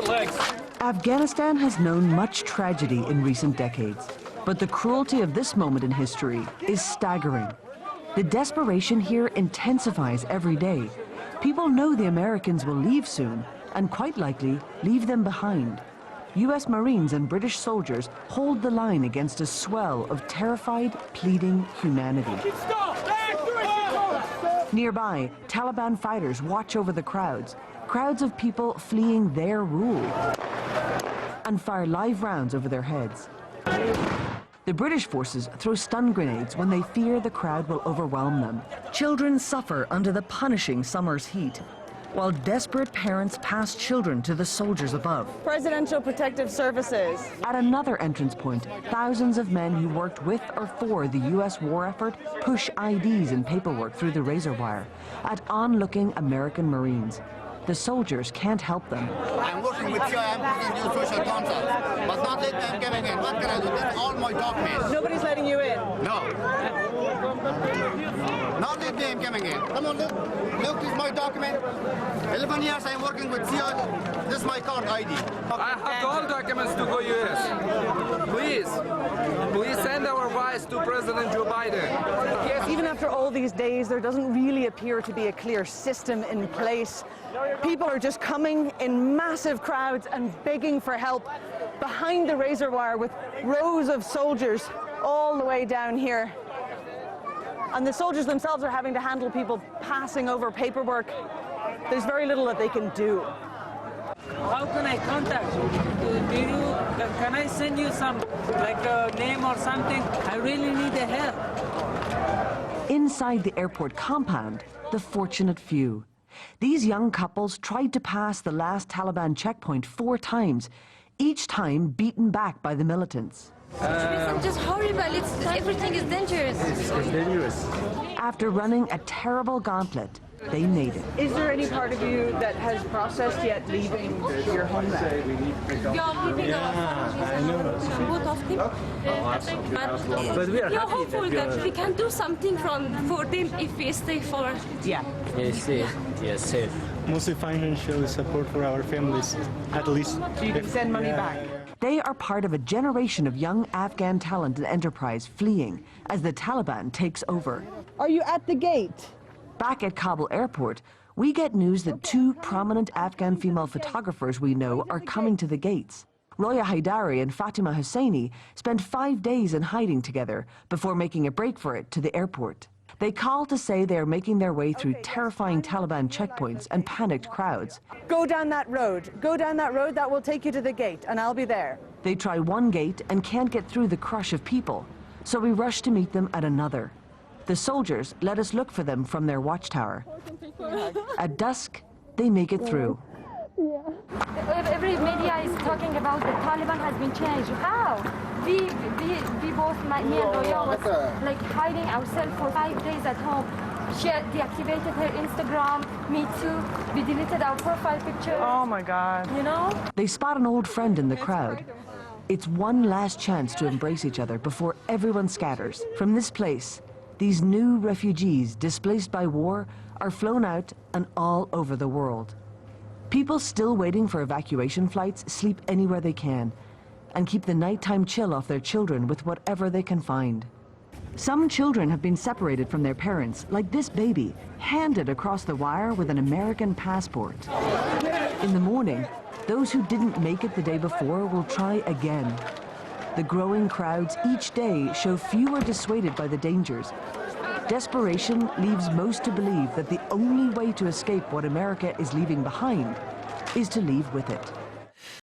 short legs. Afghanistan has known much tragedy in recent decades, but the cruelty of this moment in history is staggering. The desperation here intensifies every day. People know the Americans will leave soon, and quite likely leave them behind. U.S. Marines and British soldiers hold the line against a swell of terrified, pleading humanity. Nearby, Taliban fighters watch over the crowds of people fleeing their rule, and fire live rounds over their heads. The British forces throw stun grenades when they fear the crowd will overwhelm them. Children suffer under the punishing summer's heat, while desperate parents pass children to the soldiers above. Presidential Protective Services. At another entrance point, thousands of men who worked with or for the U.S. war effort push IDs and paperwork through the razor wire at onlooking American Marines. The soldiers can't help them. I'm working with you, I'm presenting you social contact, but not let them coming in. What can I do? That's all my documents. Nobody's letting you in? No. Not let them coming in. Come on, look. Look, this is my document. 11 years I'm working with you. This is my card ID. I have all documents to go U.S. Please send our voice to President Joe Biden. Yes, even after all these days, there doesn't really appear to be a clear system in place. People are just coming in massive crowds and begging for help behind the razor wire with rows of soldiers all the way down here. And the soldiers themselves are having to handle people passing over paperwork. There's very little that they can do. How can I contact you? Can I send you some, like a name or something? I really need the help. Inside the airport compound, the fortunate few. These young couples tried to pass the last Taliban checkpoint 4 times, each time beaten back by the militants. It's just horrible. Everything is dangerous. It's dangerous. After running a terrible gauntlet, they made it. Is there any part of you that has processed yet leaving your homeland? Both of them. But we are hopeful that we can do something for them if we stay forward. Yeah. Yes, safe. Mostly financial support for our families, at least. So you can send money back. They are part of a generation of young Afghan talent and enterprise fleeing as the Taliban takes over. Are you at the gate? Back at Kabul airport, we get news that 2 prominent Afghan female photographers we know are coming to the gates. Roya Haidari and Fatima Husseini spent 5 days in hiding together before making a break for it to the airport. They call to say they are making their way through terrifying Taliban checkpoints and panicked crowds. Go down that road. Go down that road. That will take you to the gate, and I'll be there. They try one gate and can't get through the crush of people, so we rush to meet them at another. The soldiers let us look for them from their watchtower. At dusk, they make it through. Every media is talking about the Taliban has been changed. How? We both, me and Roya, was like hiding ourselves for 5 days at home. She deactivated her Instagram, me too. We deleted our profile picture. Oh my God. You know? They spot an old friend in the crowd. It's one last chance to embrace each other before everyone scatters. From this place, these new refugees displaced by war are flown out and all over the world. People still waiting for evacuation flights sleep anywhere they can and keep the nighttime chill off their children with whatever they can find. Some children have been separated from their parents, like this baby, handed across the wire with an American passport. In the morning, those who didn't make it the day before will try again. The growing crowds each day show few are dissuaded by the dangers. Desperation leaves most to believe that the only way to escape what America is leaving behind is to leave with it.